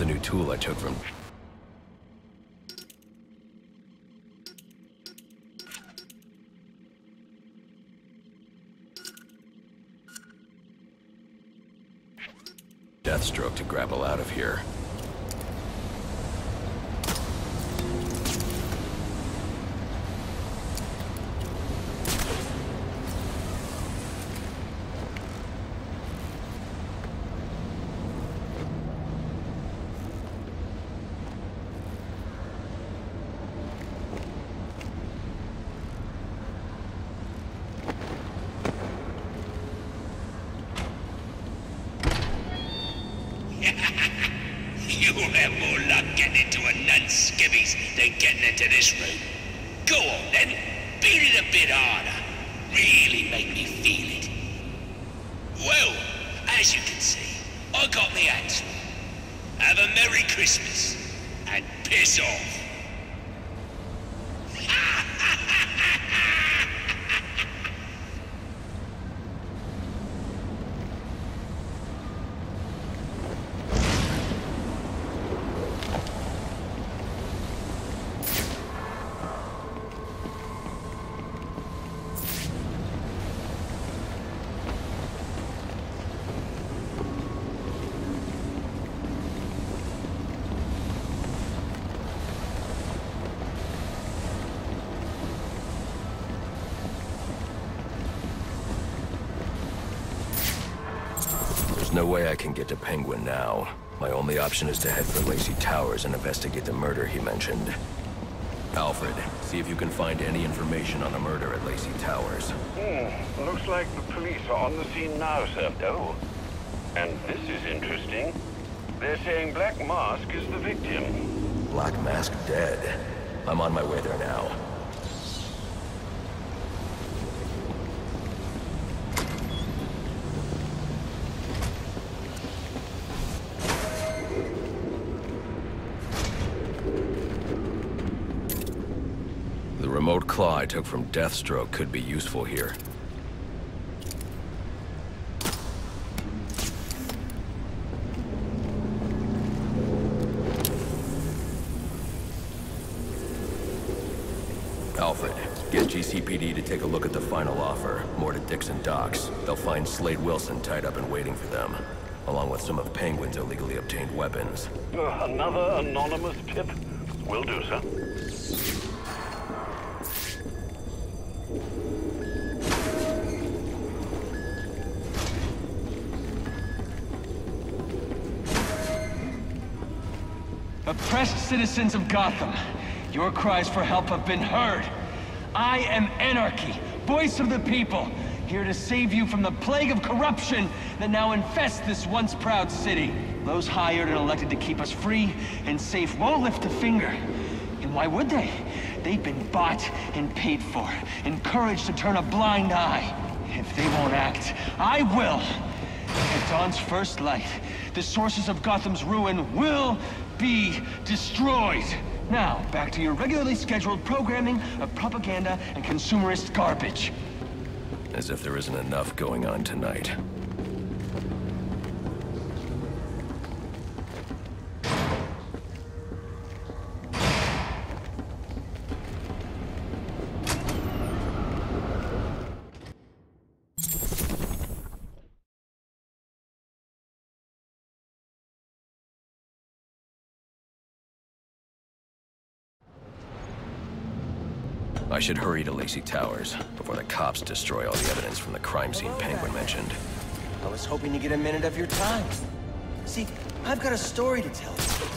the new tool I took from... Deathstroke to grapple out of here. You'll have more luck getting into a nun's skivvies than getting into this room. Go on then, beat it a bit harder. Really make me feel it. Well, as you can see, I got me answer. Have a Merry Christmas, and piss off. There's no way I can get to Penguin now. My only option is to head for Lacey Towers and investigate the murder he mentioned. Alfred, see if you can find any information on the murder at Lacey Towers. Looks like the police are on the scene now, sir. Oh, and this is interesting. They're saying Black Mask is the victim. Black Mask dead. I'm on my way there now. The remote claw I took from Deathstroke could be useful here. Alfred, get GCPD to take a look at the final offer. More to Dixon Docks. They'll find Slade Wilson tied up and waiting for them, along with some of Penguin's illegally obtained weapons. Another anonymous tip? Will do, sir. Oppressed citizens of Gotham, your cries for help have been heard. I am Anarchy, voice of the people, here to save you from the plague of corruption that now infests this once proud city. Those hired and elected to keep us free and safe won't lift a finger. And why would they? They've been bought and paid for, encouraged to turn a blind eye. If they won't act, I will. At dawn's first light, the sources of Gotham's ruin will be destroyed. Now, back to your regularly scheduled programming of propaganda and consumerist garbage. As if there isn't enough going on tonight. I should hurry to Lacey Towers before the cops destroy all the evidence from the crime scene Penguin mentioned. I was hoping to get a minute of your time. See, I've got a story to tell you.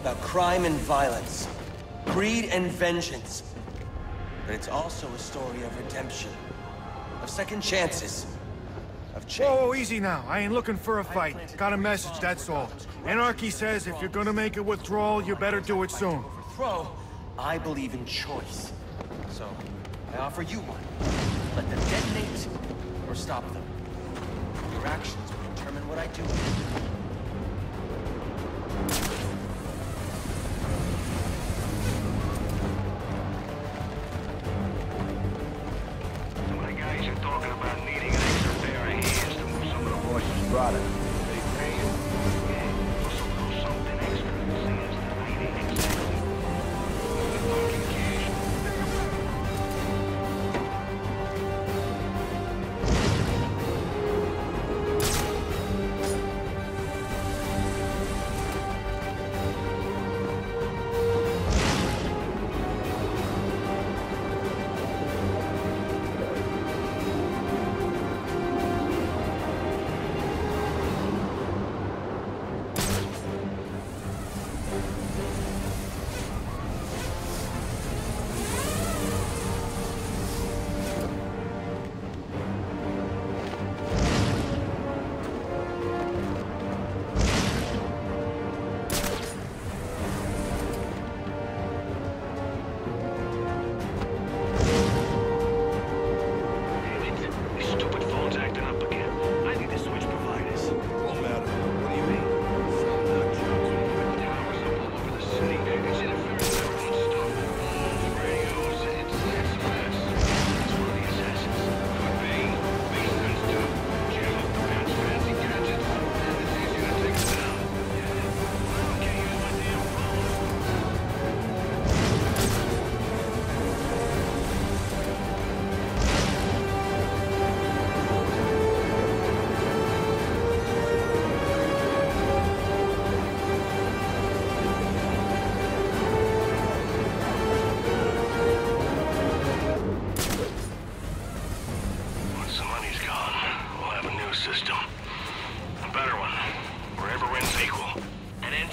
About crime and violence. Greed and vengeance. But it's also a story of redemption. Of second chances. Of change. Whoa, easy now. I ain't looking for a fight. Got a message, that's all. Anarchy says if you're gonna make a withdrawal, you better do it soon. Throw, I believe in choice. So, I offer you one. Let them detonate, or stop them. Your actions will determine what I do. Some of the guys are talking about needing an extra pair of hands to move some of the horses' product. They pay you? Yeah, for some little something extra.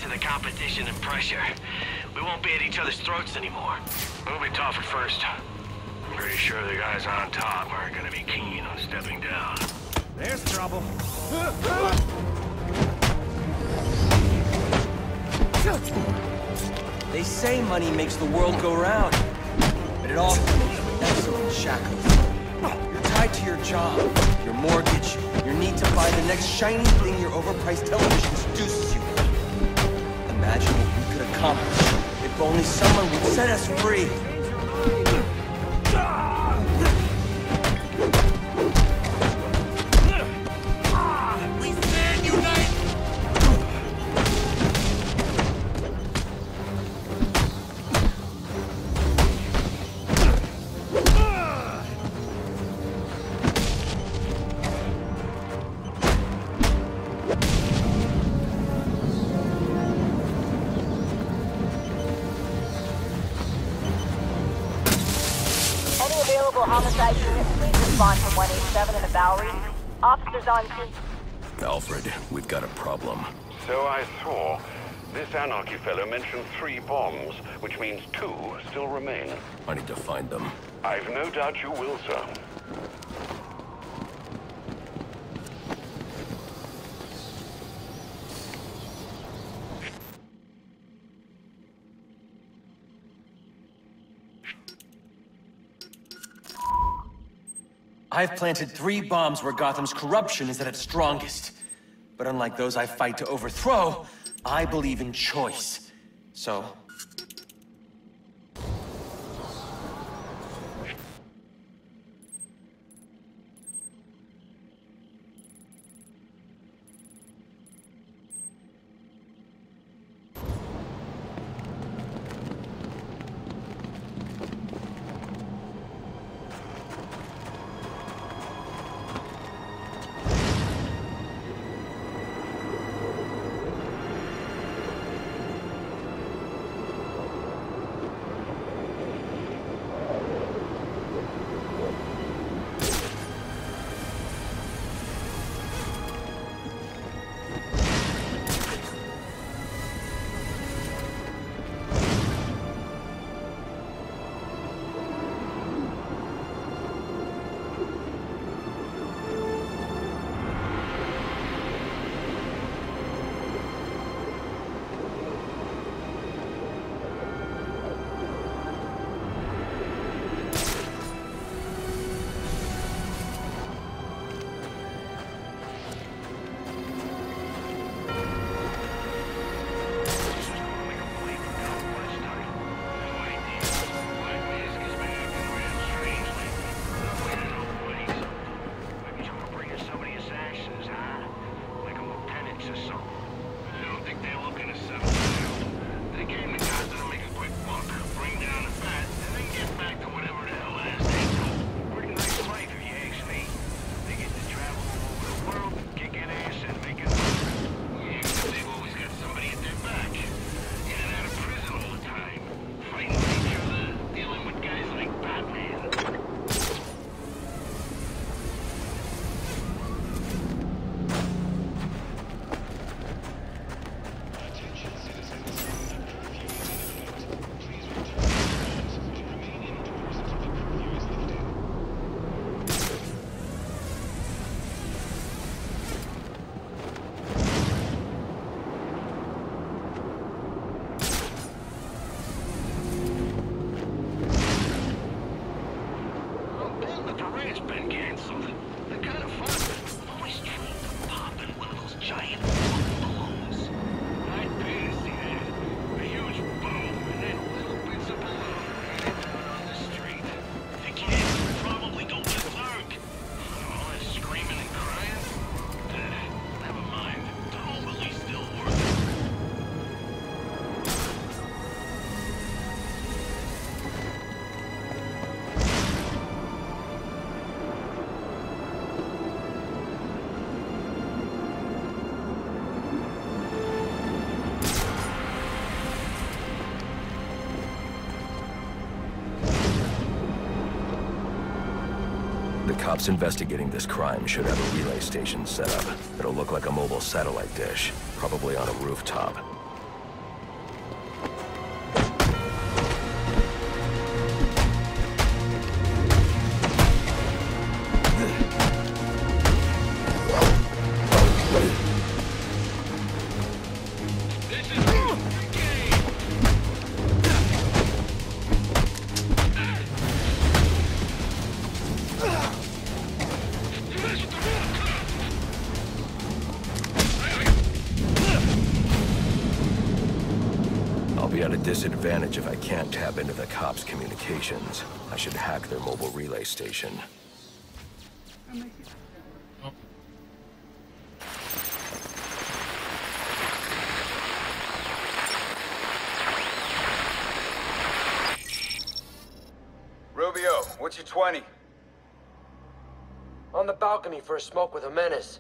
of the competition and pressure. We won't be at each other's throats anymore. We'll be tough at first. I'm pretty sure the guys on top aren't gonna be keen on stepping down. There's trouble. They say money makes the world go round, but it all comes with excellent shackles. You're tied to your job, your mortgage, your need to buy the next shiny thing your overpriced television seduces you with. Imagine what we could accomplish if only someone would set us free. Available homicide units, please respond from 187 in the Bowery. Officers on scene. Alfred, we've got a problem. So I saw. This Anarchy fellow mentioned 3 bombs, which means 2 still remain. I need to find them. I've no doubt you will, sir. I've planted 3 bombs where Gotham's corruption is at its strongest. But unlike those I fight to overthrow, I believe in choice. So, The cops investigating this crime should have a relay station set up. It'll look like a mobile satellite dish, probably on a rooftop. be at a disadvantage if I can't tap into the cops' communications. I should hack their mobile relay station. Rubio, what's your 20? On the balcony for a smoke with a menace.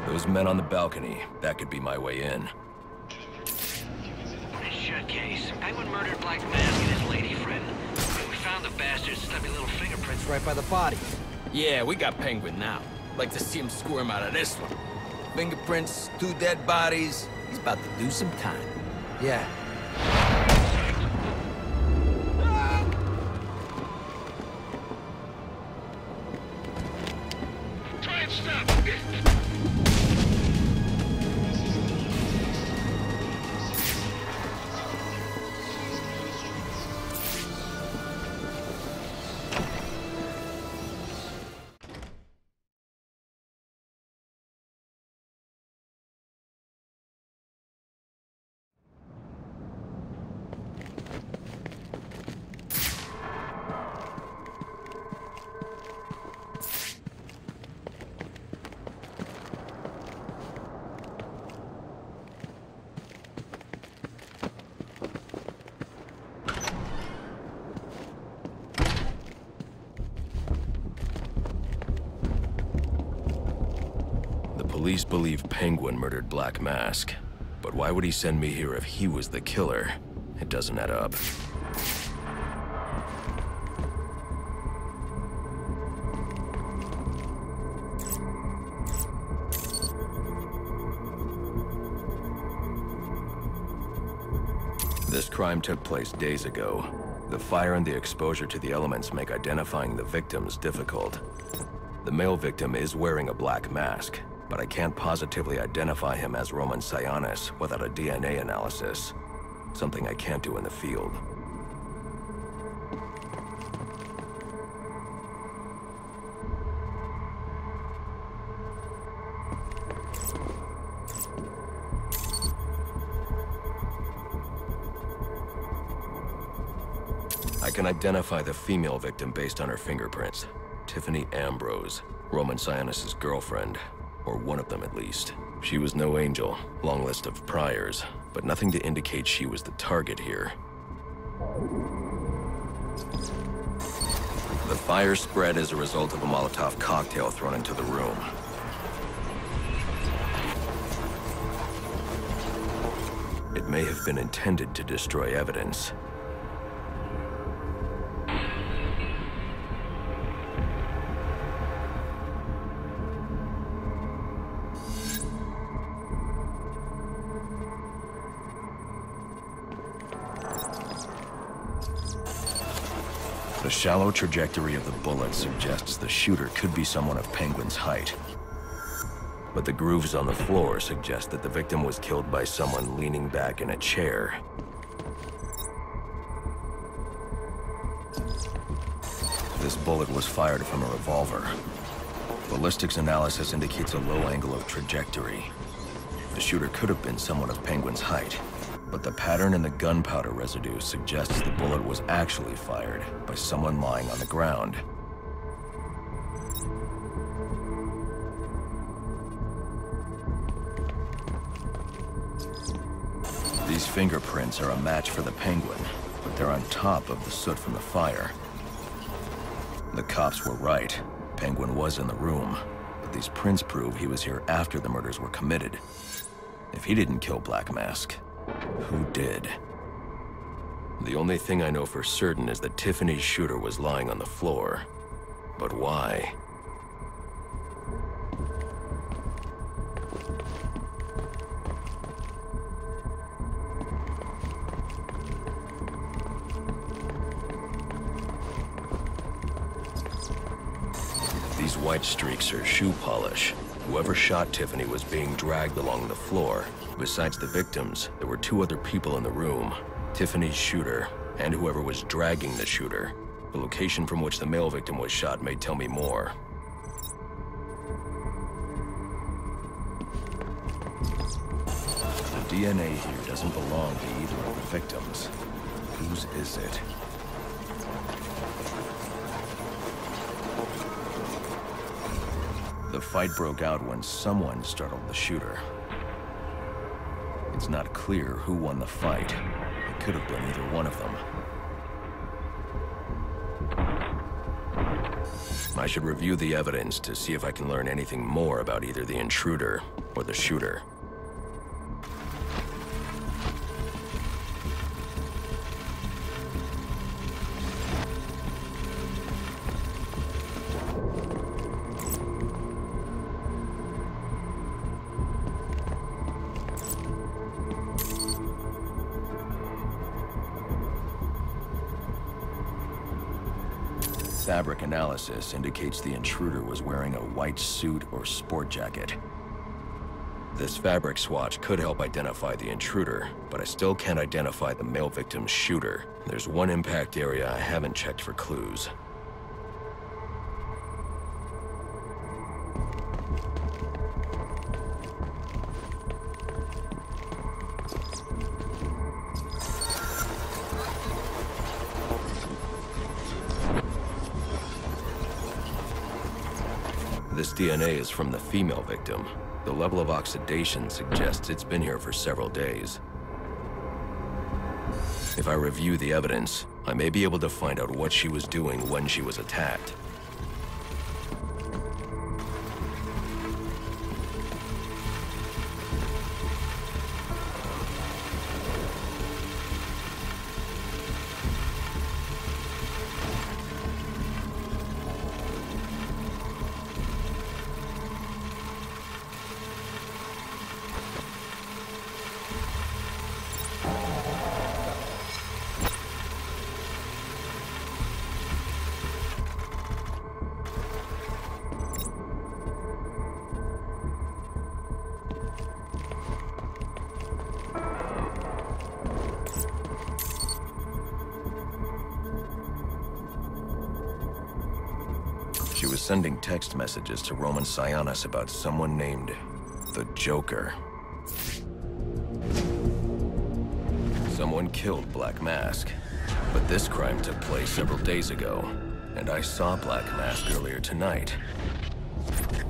Those men on the balcony, that could be my way in. Nice shut case. Penguin murdered Black Mask and his lady friend. We found the bastard's stubby little fingerprints right by the body. Yeah, we got Penguin now. Like to see him squirm out of this one. Fingerprints, 2 dead bodies. He's about to do some time. Yeah. Try and stop! Police believe Penguin murdered Black Mask. But why would he send me here if he was the killer? It doesn't add up. This crime took place days ago. The fire and the exposure to the elements make identifying the victims difficult. The male victim is wearing a black mask, but I can't positively identify him as Roman Sionis without a DNA analysis. Something I can't do in the field. I can identify the female victim based on her fingerprints. Tiffany Ambrose, Roman Sionis' girlfriend. Or one of them at least. She was no angel, long list of priors, but nothing to indicate she was the target here. The fire spread as a result of a Molotov cocktail thrown into the room. It may have been intended to destroy evidence. The shallow trajectory of the bullet suggests the shooter could be someone of Penguin's height. But the grooves on the floor suggest that the victim was killed by someone leaning back in a chair. This bullet was fired from a revolver. Ballistics analysis indicates a low angle of trajectory. The shooter could have been someone of Penguin's height. But the pattern in the gunpowder residue suggests the bullet was actually fired by someone lying on the ground. These fingerprints are a match for the Penguin, but they're on top of the soot from the fire. The cops were right. Penguin was in the room, but these prints prove he was here after the murders were committed. If he didn't kill Black Mask, who did? The only thing I know for certain is that Tiffany's shooter was lying on the floor. But why? These white streaks are shoe polish. Whoever shot Tiffany was being dragged along the floor. Besides the victims, there were 2 other people in the room. Tiffany's shooter, and whoever was dragging the shooter. The location from which the male victim was shot may tell me more. DNA here doesn't belong to either of the victims. Whose is it? The fight broke out when someone startled the shooter. It's not clear who won the fight. It could have been either one of them. I should review the evidence to see if I can learn anything more about either the intruder or the shooter. Fabric analysis indicates the intruder was wearing a white suit or sport jacket. This fabric swatch could help identify the intruder, but I still can't identify the male victim's shooter. There's one impact area I haven't checked for clues. This DNA is from the female victim. The level of oxidation suggests it's been here for several days. If I review the evidence, I may be able to find out what she was doing when she was attacked. She was sending text messages to Roman Sionis about someone named the Joker. Someone killed Black Mask, but this crime took place several days ago, and I saw Black Mask earlier tonight. The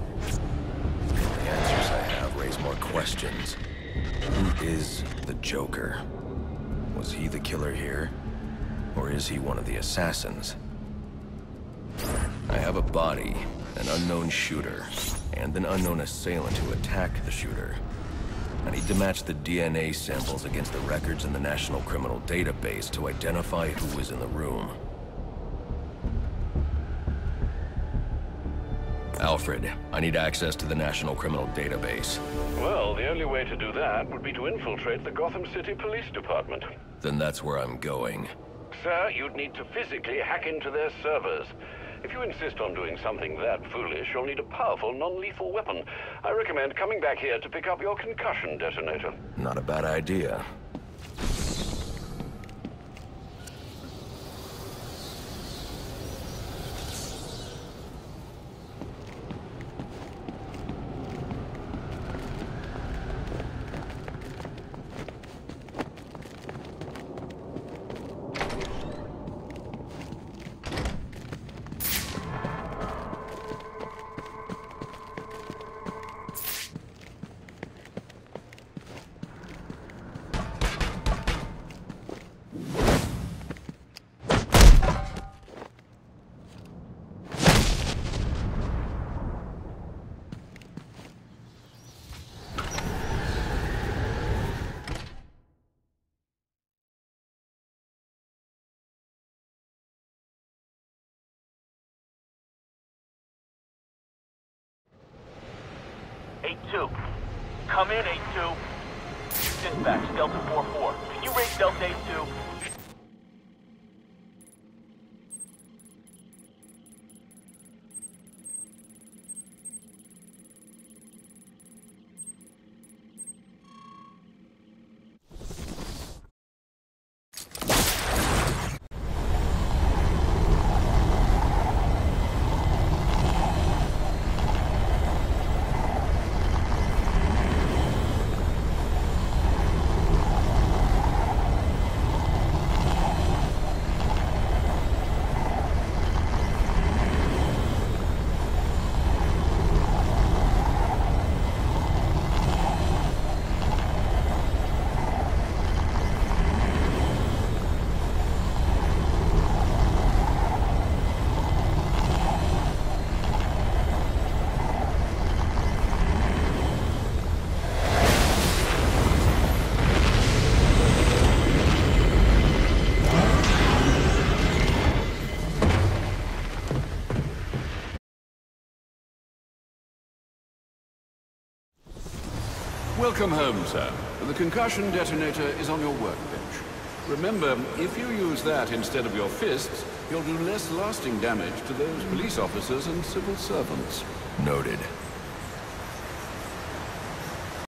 answers I have raise more questions. Who is the Joker? Was he the killer here? Or is he one of the assassins? I have a body, an unknown shooter, and an unknown assailant who attacked the shooter. I need to match the DNA samples against the records in the National Criminal Database to identify who was in the room. Alfred, I need access to the National Criminal Database. Well, the only way to do that would be to infiltrate the Gotham City Police Department. Then that's where I'm going. Sir, you'd need to physically hack into their servers. If you insist on doing something that foolish, you'll need a powerful, non-lethal weapon. I recommend coming back here to pick up your concussion detonator. Not a bad idea. Come in, 8-2. Dispatch, Delta 4-4. Can you raise Delta 8-2? Welcome home, sir. The concussion detonator is on your workbench. Remember, if you use that instead of your fists, you'll do less lasting damage to those police officers and civil servants. Noted.